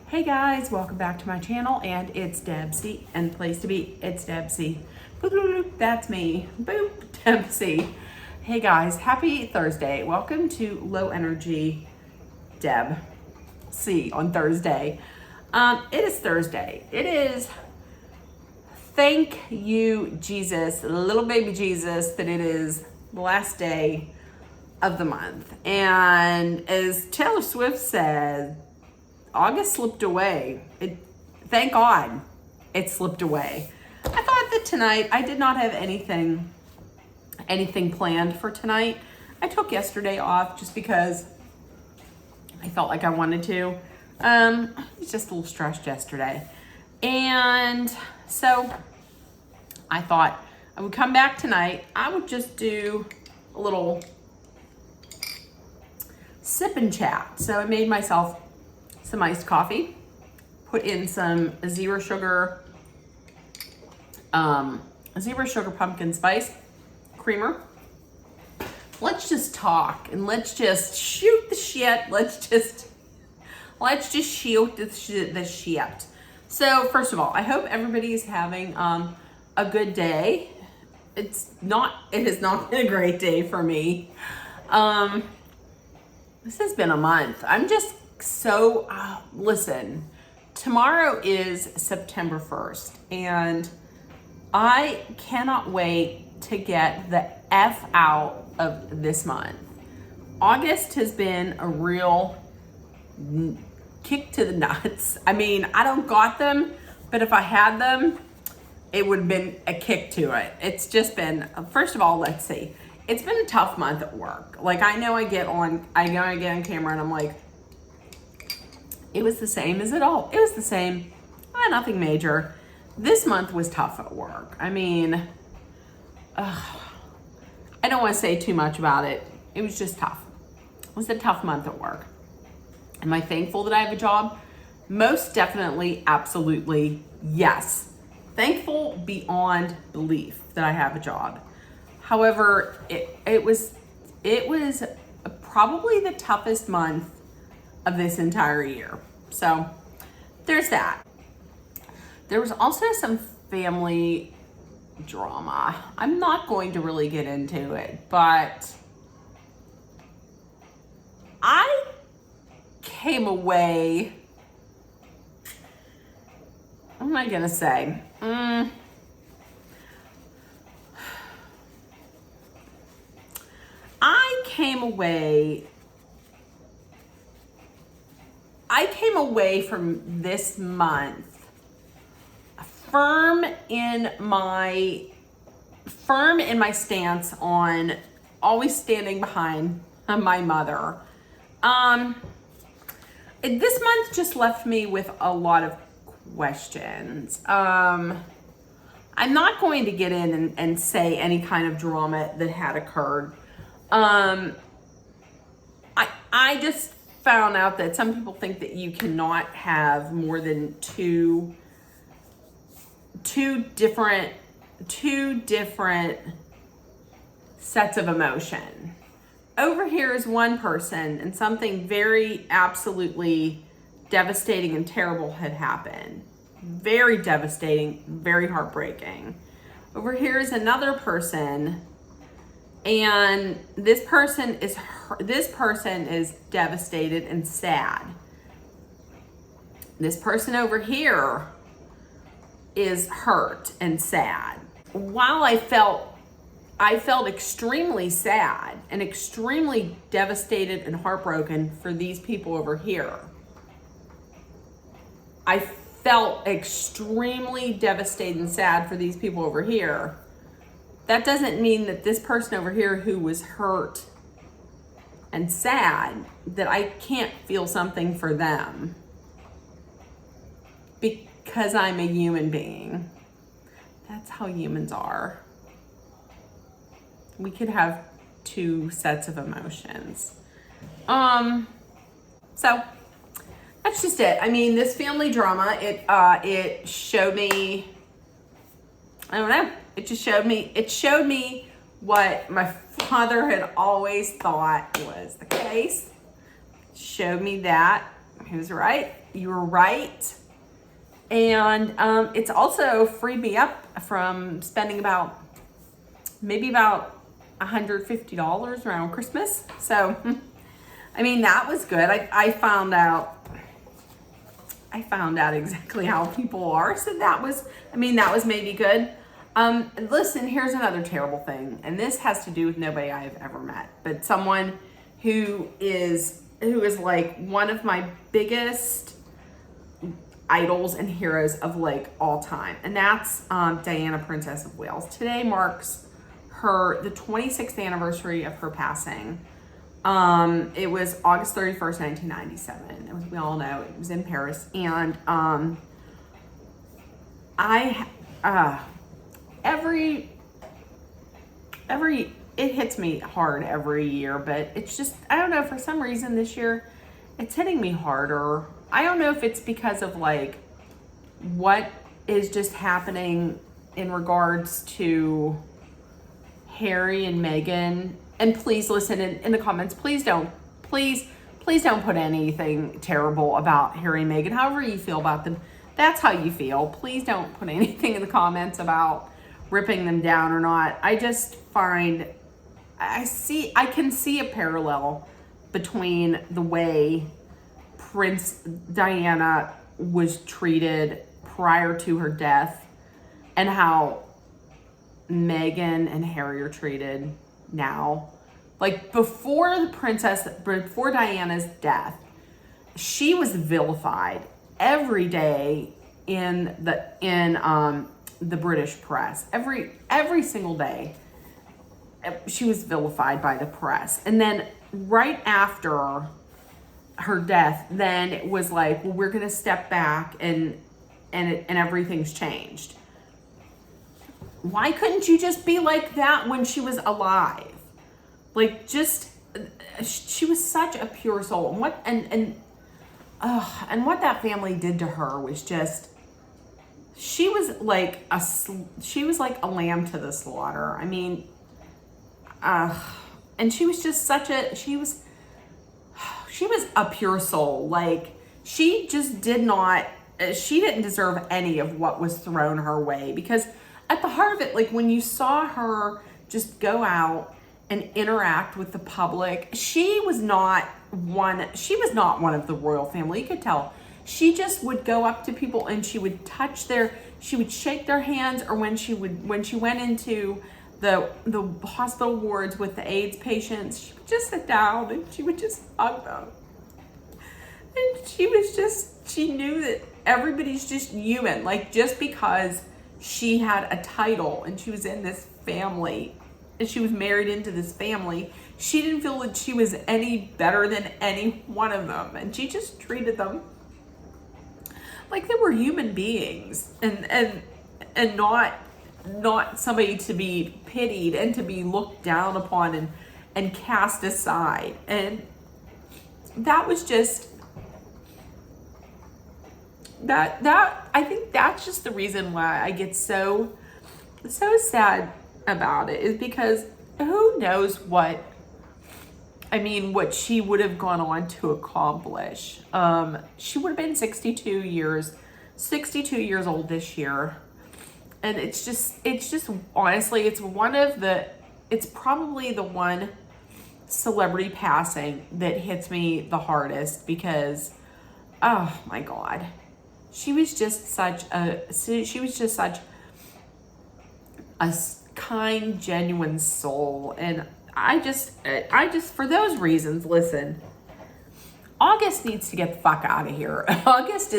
Hey guys, welcome back to my channel, and it's Debsy, and the place to be, it's Debsy. That's me. Boop, Debsy. Hey guys, happy Thursday. Welcome to Low Energy Deb C on Thursday. It is Thursday. It is thank you, Jesus, little baby Jesus, that it is the last day of the month. And as Taylor Swift said, August slipped away. Thank God it slipped away. I thought that tonight, I did not have anything planned for tonight. I took yesterday off just because I felt like I wanted to. I was just a little stressed yesterday. And so I thought I would come back tonight. I would just do a little sip and chat. So I made myself some iced coffee, put in some zero sugar pumpkin spice creamer. Let's just talk and let's just shoot the shit. Let's just shoot the shit. So first of all, I hope everybody is having a good day. It has not been a great day for me. This has been a month. I'm just so, listen, tomorrow is September 1st, and I cannot wait to get the F out of this month. August has been a real kick to the nuts. I mean, I don't got them, but if I had them, it would have been a kick to it. It's just been, first of all, let's see. It's been a tough month at work. Like, I know I get on camera and I'm like, it was the same as it all. It was the same, nothing major. This month was tough at work. I mean, I don't want to say too much about it. It was just tough. It was a tough month at work. Am I thankful that I have a job? Most definitely, absolutely, yes. Thankful beyond belief that I have a job. However, it was probably the toughest month of this entire year. So there's that. There was also some family drama. I'm not going to really get into it, but I came away, what am I gonna say? I came away from this month firm in my stance on always standing behind my mother. This month just left me with a lot of questions. I'm not going to get in and say any kind of drama that had occurred. I just found out that some people think that you cannot have more than two different sets of emotion. Over here is one person, and something very absolutely devastating and terrible had happened. Very devastating, very heartbreaking. Over here is another person, and this person is devastated and sad. This person over here is hurt and sad. While I felt extremely sad and extremely devastated and heartbroken for these people over here, I felt extremely devastated and sad for these people over here. That doesn't mean that this person over here who was hurt and sad, that I can't feel something for them because I'm a human being. That's how humans are. We could have two sets of emotions. So that's just it. I mean, this family drama, it showed me, I don't know, it showed me what my father had always thought was the case. Showed me that He was right. You were right. And it's also freed me up from spending maybe about $150 around Christmas. So, I mean, that was good. I found out exactly how people are. So that was maybe good. Listen, here's another terrible thing. And this has to do with nobody I've ever met, but someone who is like one of my biggest idols and heroes of like all time. And that's Diana, Princess of Wales. Today marks the 26th anniversary of her passing. It was August 31st, 1997. As we all know, it was in Paris. And it hits me hard every year, but it's just, I don't know, for some reason this year it's hitting me harder. I don't know if it's because of like what is just happening in regards to Harry and Meghan. And please listen in the comments, please don't put anything terrible about Harry and Meghan. However you feel about them, that's how you feel. Please don't put anything in the comments about ripping them down or not. I just find, I can see a parallel between the way Prince Diana was treated prior to her death and how Meghan and Harry are treated now. Like before Diana's death, she was vilified every day in the British press. Every single day she was vilified by the press. And then right after her death, then it was like, well, we're gonna step back and everything's changed. Why couldn't you just be like that when she was alive? Like, just, she was such a pure soul. And what that family did to her was just, she was like a lamb to the slaughter. I mean, and she was just she was a pure soul. Like, she didn't deserve any of what was thrown her way, because at the heart of it, like when you saw her just go out and interact with the public, she was not one of the royal family. You could tell. She just would go up to people and she would she would shake their hands, or when she went into the hospital wards with the AIDS patients, she would just sit down and she would just hug them. And she knew that everybody's just human. Like, just because she had a title and she was in this family and she was married into this family, she didn't feel that she was any better than any one of them. And she just treated them like they were human beings and not somebody to be pitied and to be looked down upon and cast aside. And that was just that I think that's just the reason why I get so sad about it, is because who knows what she would have gone on to accomplish. She would have been 62 years old this year. And it's just honestly, it's probably the one celebrity passing that hits me the hardest, because, oh my God, she was just such a kind, genuine soul. And I just, for those reasons, listen, August needs to get the fuck out of here. August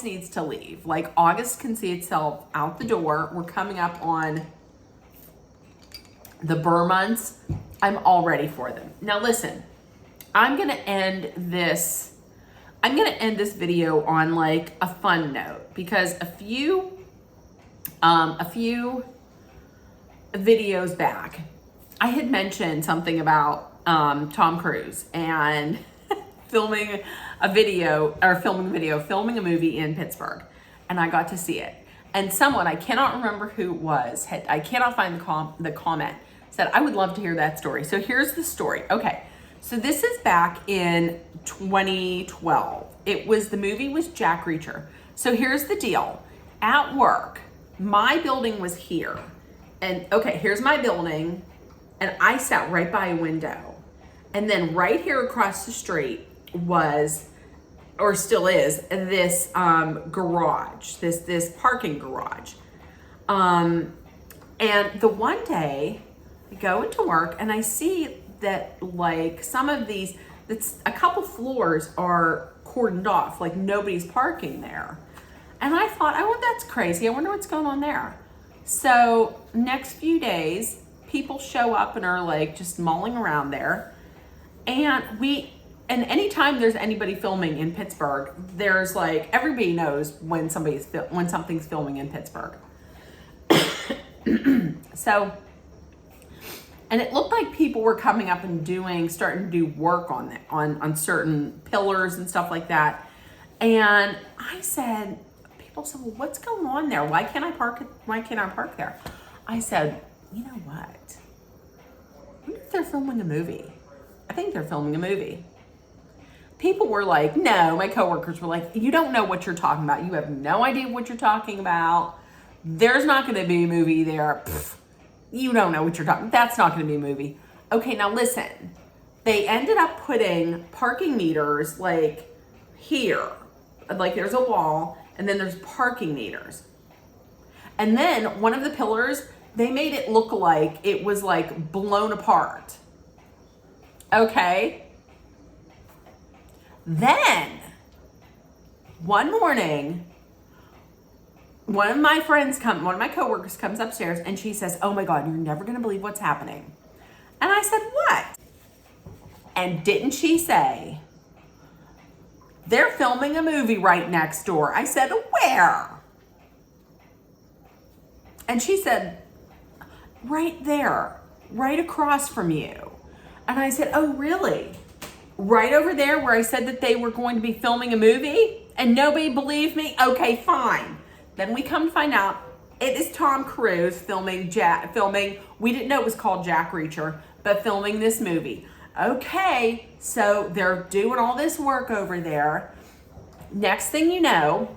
needs to leave. Like, August can see itself out the door. We're coming up on the Burr months. I'm all ready for them. Now listen, I'm gonna end this video on like a fun note, because a few videos back, I had mentioned something about Tom Cruise and filming a movie in Pittsburgh, and I got to see it. And someone, I cannot remember who it was, I cannot find the comment, said, I would love to hear that story. So here's the story. Okay, So this is back in 2012. The movie was Jack Reacher. So here's the deal. At work, my building was here. And okay, here's my building. And I sat right by a window. And then right here across the street was, or still is, this garage, this parking garage. And the one day I go into work and I see that like some of these, a couple floors are cordoned off, like nobody's parking there. And I thought, oh, well, that's crazy. I wonder what's going on there. So next few days, people show up and are like just mulling around there. And anytime there's anybody filming in Pittsburgh, there's like, everybody knows when something's filming in Pittsburgh. So, and it looked like people were coming up and starting to do work on certain pillars and stuff like that. And people said, well, what's going on there? Why can't I park there? I said, you know what? I wonder if they're filming a movie. I think they're filming a movie. People were like, no, my coworkers were like, you don't know what you're talking about. You have no idea what you're talking about. There's not going to be a movie there. Pfft, you don't know what you're talking about. That's not going to be a movie. Okay, now listen. They ended up putting parking meters like here. Like there's a wall and then there's parking meters. And then one of the pillars, they made it look like it was like blown apart. Okay. Then one morning, one of my coworkers comes upstairs and she says, oh my God, you're never going to believe what's happening. And I said, what? And didn't she say, they're filming a movie right next door? I said, where? And she said, right there, right across from you. And I said, oh, really? Right over there where I said that they were going to be filming a movie? And nobody believed me? Okay, fine. Then we come to find out it is Tom Cruise filming, we didn't know it was called Jack Reacher, but filming this movie. Okay, so they're doing all this work over there. Next thing you know,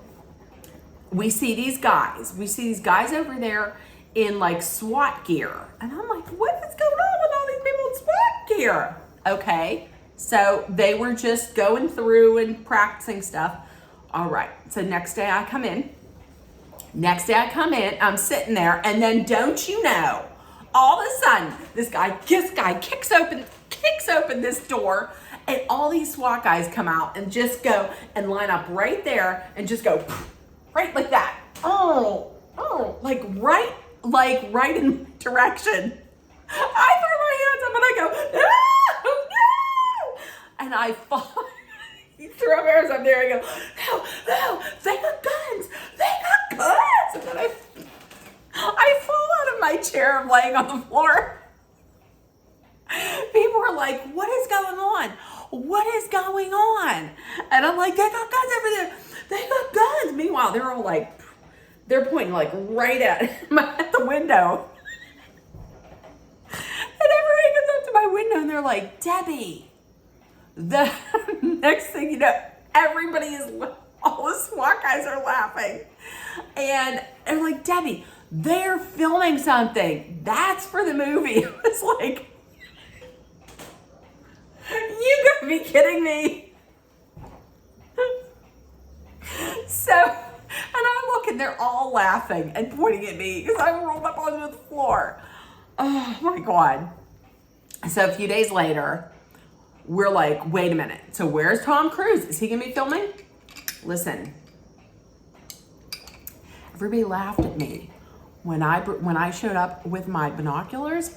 we see these guys over there in like SWAT gear. And I'm like, what is going on with all these people in SWAT gear? Okay, so they were just going through and practicing stuff. All right, so next day I come in, I'm sitting there, and then don't you know, all of a sudden, this guy kicks open this door, and all these SWAT guys come out and just go and line up right there and just go right like that. Oh, like right in my direction. I throw my hands up and I go, no, and I fall. You throw my hands up there and go, no, they got guns. And then I fall out of my chair. I'm laying on the floor. People were like, what is going on? What is going on? And I'm like, they got guns over there. They got guns. Meanwhile, they're all like, they're pointing like right at the window. And everybody comes up to my window and they're like, Debbie. The next thing you know, all the SWAT guys are laughing. And they're like, Debbie, they're filming something. That's for the movie. I was like, you gotta be kidding me. So, and I look and they're all laughing and pointing at me because I rolled up onto the floor. Oh my God. So a few days later, we're like, wait a minute. So where's Tom Cruise? Is he gonna be filming? Listen, everybody laughed at me when I showed up with my binoculars,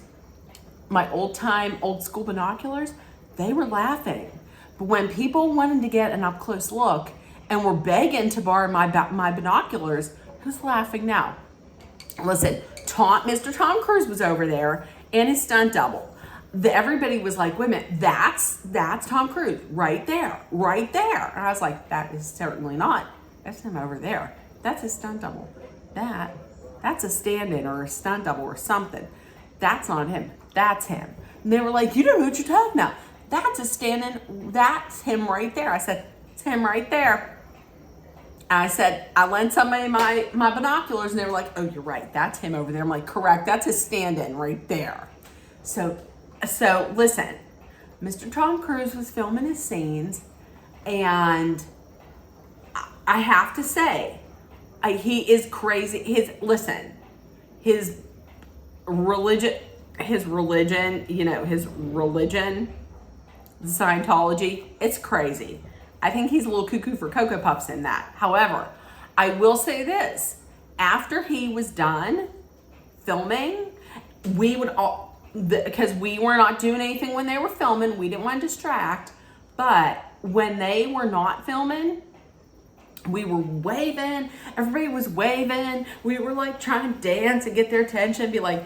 my old school binoculars. They were laughing. But when people wanted to get an up close look and were begging to borrow my binoculars, who's laughing now? Listen, Mr. Tom Cruise was over there and his stunt double. Everybody was like, wait a minute, that's Tom Cruise right there. And I was like, that is certainly not. That's him over there. That's his stunt double. That's a stand-in or a stunt double or something. That's not him. That's him. And they were like, you don't know what you're talking about. that's a stand-in, that's him right there. I said, it's him right there. I said, I lent somebody my binoculars and they were like, oh, you're right. That's him over there. I'm like, correct. That's his stand-in right there. So listen, Mr. Tom Cruise was filming his scenes, and I have to say, he is crazy. His religion, Scientology, it's crazy. I think he's a little cuckoo for Cocoa Puffs in that. However, I will say this. After he was done filming, we would all, because we were not doing anything when they were filming, we didn't want to distract, but when they were not filming, we were waving, everybody was waving, we were like trying to dance and get their attention, be like,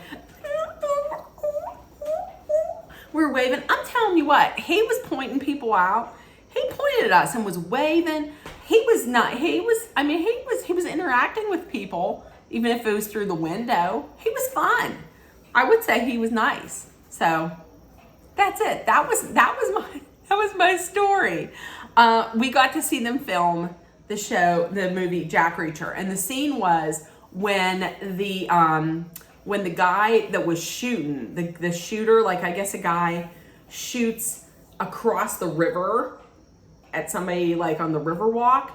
we were waving. I'm telling you what, he was pointing people out. He pointed at us and was waving. He was interacting with people, even if it was through the window. He was fun. I would say he was nice. So that's it. That was my story. We got to see them film the movie Jack Reacher, and the scene was when the guy that was shooting, the shooter, like I guess a guy shoots across the river at somebody like on the Riverwalk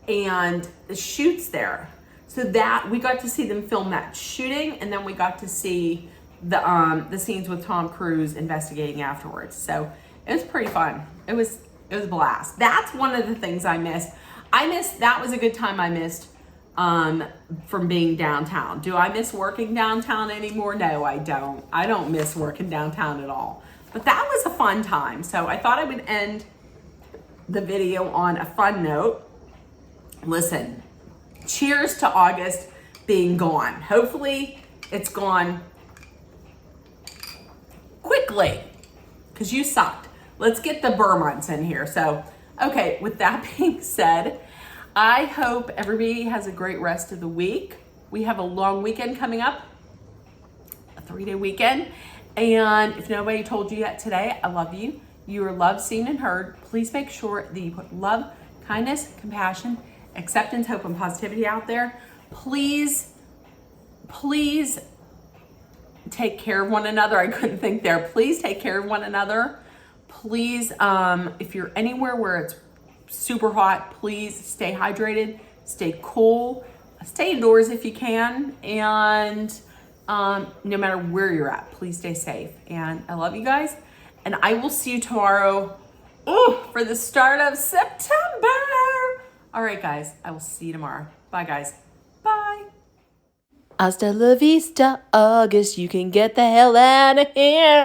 and shoots there. So that we got to see them film that shooting, and then we got to see the scenes with Tom Cruise investigating afterwards. So it was pretty fun. It was a blast. That's one of the things I missed. That was a good time I missed from being downtown. Do I miss working downtown anymore? No, I don't. I don't miss working downtown at all. But that was a fun time. So I thought I would end the video on a fun note. Listen, cheers to August being gone. Hopefully it's gone quickly, because you sucked. Let's get the Burr months in here. So, okay, with that being said, I hope everybody has a great rest of the week. We have a long weekend coming up, a 3-day weekend. And if nobody told you yet today, I love you. You are loved, seen, and heard. Please make sure that you put love, kindness, compassion, acceptance, hope, and positivity out there. Please take care of one another. I couldn't think there. Please take care of one another. Please, if you're anywhere where it's super hot, please stay hydrated, stay cool, stay indoors if you can, and no matter where you're at, please stay safe. And I love you guys. And I will see you tomorrow for the start of September. All right, guys. I will see you tomorrow. Bye, guys. Bye. Hasta la vista, August. You can get the hell out of here.